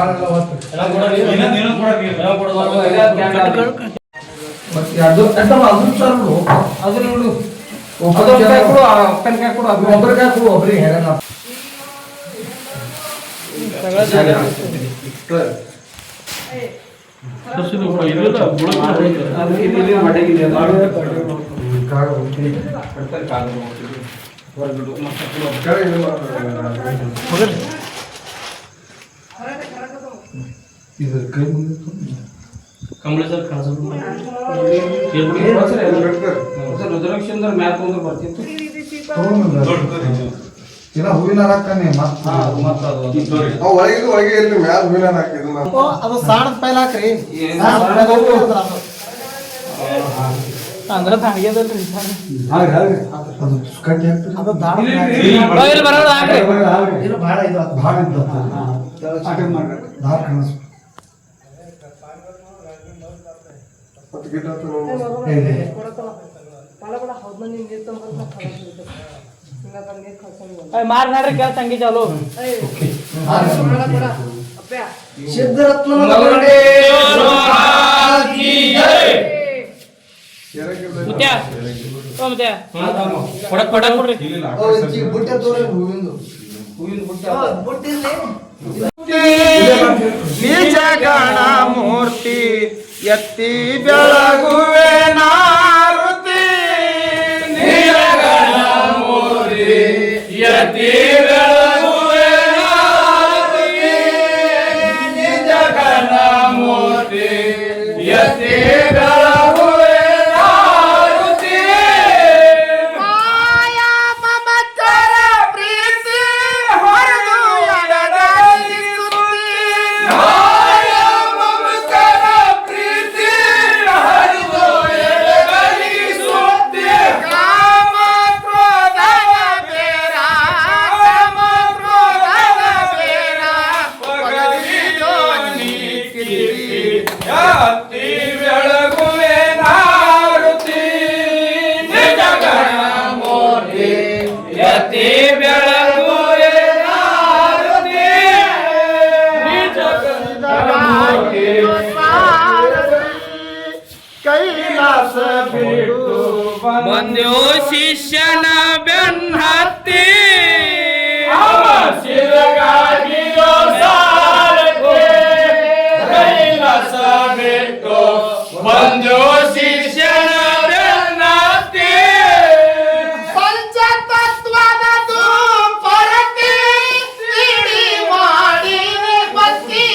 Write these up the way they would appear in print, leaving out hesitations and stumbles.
ಬಾಳೆಲ್ಲ ಹೊತ್ತು. ಮತ್ತೆ ಅದು ಅದನ್ನ ಸರ್ ಬಿಡು ಅದನ್ನ ಬಿಡು ಒಬ್ಬರಿಗೆ ಕೊಡು ಒಬ್ಬರಿಗೆ ಹೇಳೋಣ ಇದು ಕೈ ಮುಂದೆ ಕಂಬಳೇಶ್ವರ ಕಾಣಿಸೋದು ರುದ್ರಾಕ್ಷಂದ್ರ ಮ್ಯಾಪ್ ಅಂದ್ರೆ ಬರ್ತಿತ್ತು ಇನ್ನ ಹೂವಿನ ಹಾಕ್ತಾನೆ ಒಳಗೆ ಎಲ್ಲಿ ಮ್ಯಾಲ ಹೂವಿನ ಹಾಕಿದ್ರು ಅದು ಸಾಣದ ಪೈಲ ಹಾಕ್ರಿ ಅಂದ್ರೆ ದಾಳಿಯದಲ್ರಿ ಅದು ಕಟ್ಟಿ ಹಾಕ್ತಾರೆ ಅದು ದಾಳ ಇದು ಭಾಳ ಇದು ಭಾಳ ಇದ್ದು ದಾರ ಕಾಣಿಸ್ ಮತ್ತೆ ಗಿಡ ಮಾರ್ ನಾಡ್ರಿ ಕೇಳ ತಂಗಿ ಚಾಲು ಸಿದ್ಧರತ್ನ ಬುಟ್ಟ ತೋರಿ ಹೂವಿಂದು ನಿಜ ಗಣ ಮೂರ್ತಿ ಎತ್ತಿ ಬೆಳಗುವೆ ನಾರುತಿ ಯತಿ ಬೆಳಗುವೆ ನಾರತಿ ನಿಜ ಗಣ ಮೂರ್ತಿ ಯತಿ ಬೆಳಗುವೆ ನಾರತಿ ಮಾಯಾ ಮಮತರ ಪ್ರೀತಿ ಹೊರದು ಎಡಗೈ ಸುತ್ತಿ ಮಾಯ ಮಮತರ ಪ್ರೀತಿ ಹರಿದು ಎಡಗೈ ಸುತ್ತಿ ಕಾಮ ಕ್ರೋಧವ ಬೇರ ಕಾಮ ಕ್ರೋಧವ ಬೇರ ಪಗಲಿಯೋ ನೀ ಕಿರಿ ಯತಿ ಬೆಳಗುವೆ ನಾರುತಿ ನಿಜ ಗಣ ಮೂರ್ತಿ ಯತಿ ಬೆಳಗುವೆ ನಾರುತಿ ನಿಜ ಗಣ ಮೂರ್ತಿ ಕೈಲಾಸ ಬಿಟ್ಟು ಬಂದ್ಯೋ ಶಿಷ್ಯನ ಬೆನ್ನತ್ತಿ ಅವ ಶಿರಗಾಗಿಯೋ ಸಾರಥಿ ಕೈಲಾಸ ಬಿಟ್ಟು ಬಂದು ಶಿಷ್ಯನ ಬೆನ್ನತ್ತಿ ಪಂಚತತ್ವದ ಪರತಿ ತಿಳಿ ಮಾಡಿ ಬತ್ತಿ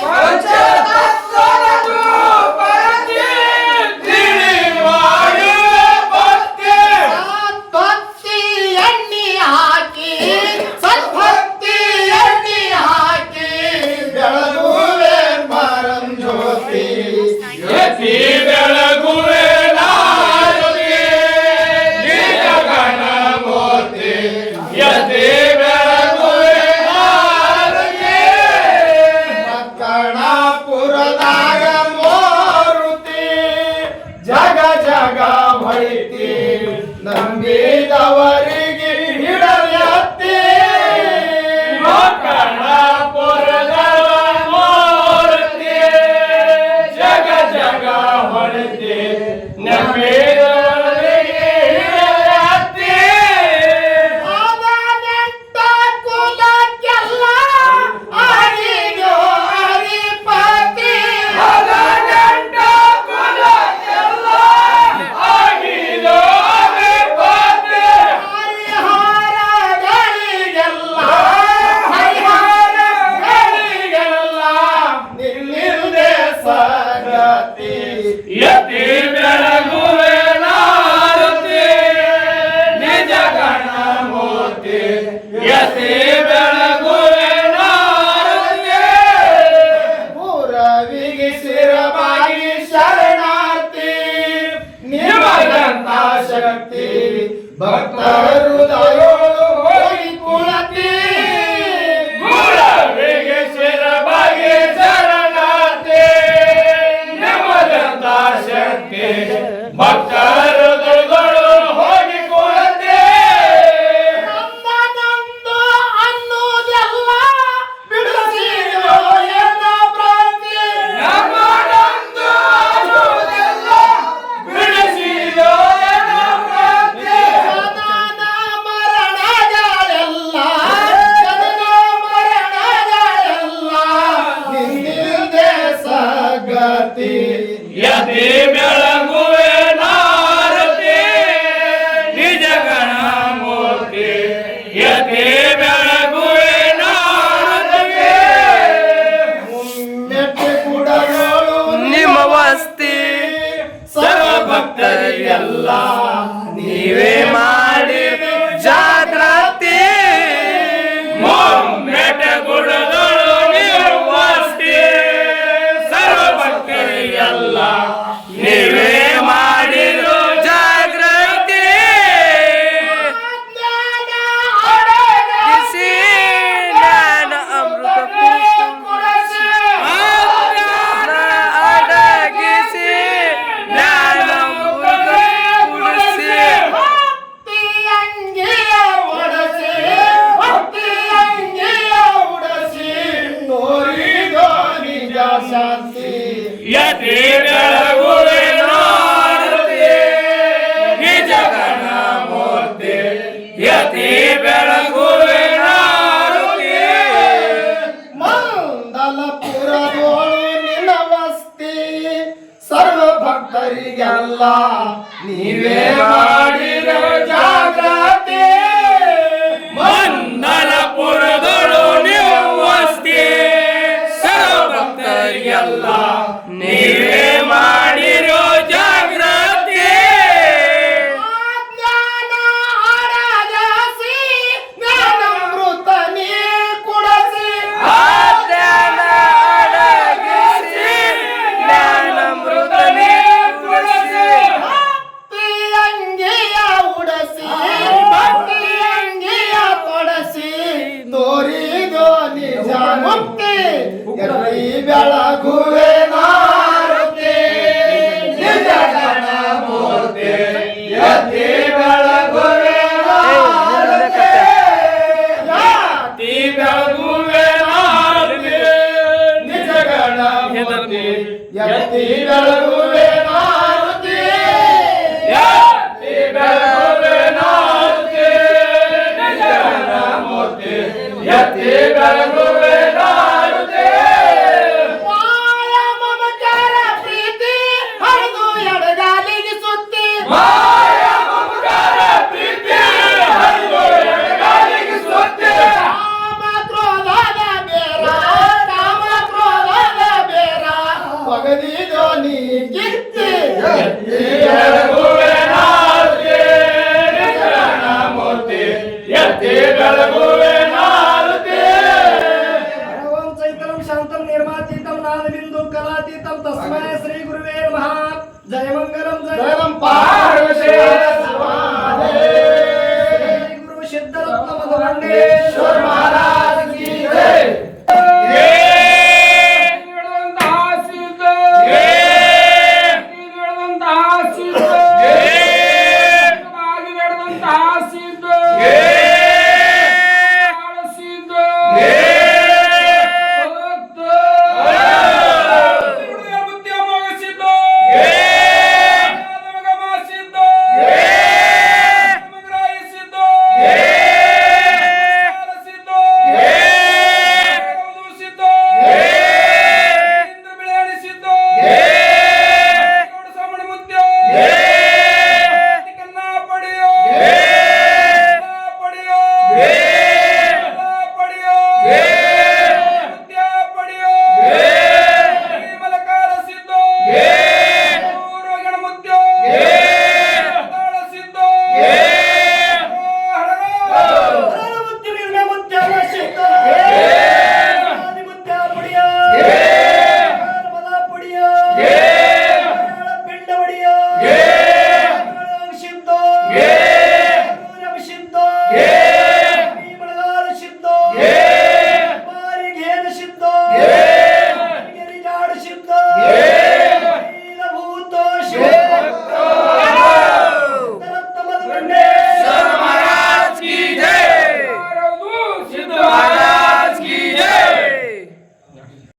ಪಂಚತತ್ವದ ಪರತಿ ತಿಳಿ ಮಾಡುವ ಭಕ್ತಿ ಭಕ್ತಿ ಎಣ್ಣೆ ಹಾಕಿ ಸದ್ಭಕ್ತಿ ಎಣ್ಣೆ ಹಾಕಿ ಬೆಳಗುವೆ ಮರಂ ಜ್ಯೋತಿ ಯತಿ ಬೆಳಗುವೆ ನಾರುತಿ ನಿಜ ಗಣ ಮೂರ್ತಿ ಯತಿ ಬೆಳಗುವೆ ನಾರುತಿ ಕಣಪುರದಾಗ ಮೋರುತಿ ಜಗ ಜಗ ಹೊಳಿತಿ ನಂಬಿದವರಿಗೆ ಹಿಡಯತ್ತಿ ಮಕ್ಕಳಪುರದ ಮೂರ್ತಿ ಜಗ ಜಗ ಹೊಳೆತಿ ನಂಬಿದವರಿಗೆ ಹಿಡಿಯತ್ತಿ ಆದ ನೆಟ್ಟ ಕುಲಕ್ಕೆಲ್ಲ ಅರಿಯೋ ಅರಿಪತಿ ಹದನೆಂಟ ಕುಲಕ್ಕೆಲ್ಲ ಆಗಿದೋ ವಿಪತ್ತಿ. ಹರಿಹರಗಳಿಗೆಲ್ಲ ಹರಿಹರಗಳಿಗೆಲ್ಲ ನಿಲ್ಲಿಲ್ದೆ ಸಗತಿ ಯತಿ ಬೆಳಗುವೆ ನಾರುತಿ ನಿಜ ಗಣ ಮೂರ್ತಿ ಯತಿ ಬೆಳಗುವೆ ನಾರುತಿ ಪುರವಿಗೆ ಶಿರಬಾಗಿ ಶರಣಾರ್ಥಿ ನಿಮಗಂತ ಶಕ್ತಿ ಭಕ್ತರು ದಯೋಳು ಹೋಗಿ ಕುಳತಿ ಗುರುವಿಗೆ ಶಿರಬಾಗಿ ಶರಣಾರ್ಥಿ ನಿಮ್ಮದಂತ ಶಕ್ತಿ ಭಕ್ತರು ದುರ್ಗಳು ಹೋಗಿ ಕೊಡತೆ ನಂದು ಅನ್ನುವುದೆಲ್ಲ ಬಿಡಿಸಿರೋ ಎಲ್ಲ ಜಾಗೃತಿ ಯತಿ ಬೆಳಗುವೆ ನಾರತಿ ನಿಜ ಗಣ ಮೂರ್ತಿ ಯತಿ ಬೆಳಗುವೆ ನಾರತಿ ಮೆಟ್ಟಿ ಗುಡಗಳು ನಿಮ್ಮ ವಸ್ತಿ ಸರ್ವ ಭಕ್ತರಿಗೆಲ್ಲ ನೀವೇ ಮಾಡಿದ ಜಾಗೃತಿ ಮೊಮ್ಮೆಟ ಗುಡಗಳು ನಿರ್ವಸ್ತಿ ಸರ್ವ ಭಕ್ತರಿಗೆಲ್ಲ ನೀವೇ ಮಾಡಿರೋ ಜಾಗೃತಿ ಗಿಸಿ ಜ್ಞಾನ ಅಮೃತ ಅಡಗಿಸಿ ಜ್ಞಾನ ಅಮೃತ ಕುಡಿಸಿ ಭಕ್ತಿಯಂಗಿಯ ಒಡಸಿ ಭಕ್ತಿಯಂಗಿಯ ಉಡಸಿ ತೋರಿದೋ ನಿಜ ಶಾಂತಿ ಯತಿ ಬೆಳಗುವೆ ನಾರತಿ ನಿಜ ಗಣ ಮೂರ್ತಿ ಯತಿ ಬೆಳಗುವೆ ನಾರತಿ ಮಂದಲಪುರದೋಳು ನಿನ್ನ ವಸ್ತಿ ಸರ್ವ ಭಕ್ತರಿಗೆಲ್ಲ ನೀವೇ ಮಾಡಿದ ಜಾಗೃತಿ ಮಂದಲಪುರದೊಳು ನಿರ್ವಸ್ತಿ ಸರ್ವ ಭಕ್ತರಿಗೆಲ್ಲ ನೀವೇ ಮಾಡಿರೋ ಜಾಗೃತಿ ಜ್ಞಾನ ಆರಾಧಿಸಿ ಜ್ಞಾನಾಮೃತ ನೀ ಕುಡಸಿ ಜ್ಞಾನ ಅಡಗಿಸಿ ಜ್ಞಾನ ಅಮೃತ ಕುಡಿಸಿ ಭಕ್ತಿಯಂಗಿಯ ಉಡಸಿ ಭಕ್ತಿಯಂಗಿಯ ತೊಡಸಿ ತೋರಿದೋ ನಿಜ ಮುಕ್ತಿ ಎಲ್ಲಿ ಬೆಳಗುವೆ ನಾರತಿ ನಿಜ ಗಣ ಮೂರ್ತಿ ಯತಿ ಬೆಳಗುವೆ ನಾರತಿ ಯತಿ ಬೆಳಗುವೆ ನಾರತಿ ನಿಜ ಗಣ ಮೂರ್ತಿ ಯತಿ ಬೆಳಗುವೆ ನಾರತಿ ಯತಿ ಬೆಳಗುವೆ ನಾರತಿ ನಿಜ ಗಣ ಮೂರ್ತಿ ಯತಿ ಬೆಳಗುವೆ ನಾರತಿ ಮಾಯ ಮಮಕಾರ ಪ್ರೀತಿ ಹರಿದು ಎಡಗಾಲಿಗೆ ಸುತ್ತಿ ಮಾಯ ಮಮಕಾರ ಪ್ರೀತಿ ಹರಿದು ಎಡಗಾಲಿಗೆ ಸುತ್ತಿ ಕಾಮ ಕ್ರೋಧದ ಬೇರ ಕಾಮ ಕ್ರೋಧದ ಬೇರ ಒಗದಿದೋ ನೀ ಕಿತ್ತಿ ಯತಿ ಬೆಳಗುವೆ ನಾರತಿ ನಿಜ ಗಣ ಮೂರ್ತಿ ಯತಿ ಬೆಳಗುವೆ ನಾರತಿ ಸರ್ವಂ ಚೈತನ್ಯಂ ಶಾಂತಂ ನಿರ್ಮಾತೀತಂ ನಾದಬಿಂದು ಕಲಾತೀತಂ ತಸ್ಮೈ ಶ್ರೀ ಗುರುವೇ ನಮಃ ಜಯ ಮಂಗಲಂ ಜಯ ಜಯಂ ಪಾರ್ವತಿ ಸ್ವಾಮಿ ಶ್ರೀ ಗುರು ಸಿದ್ಧರತ್ನ ಮಧುವಂಡೇಶ್ವರ महाराज की जय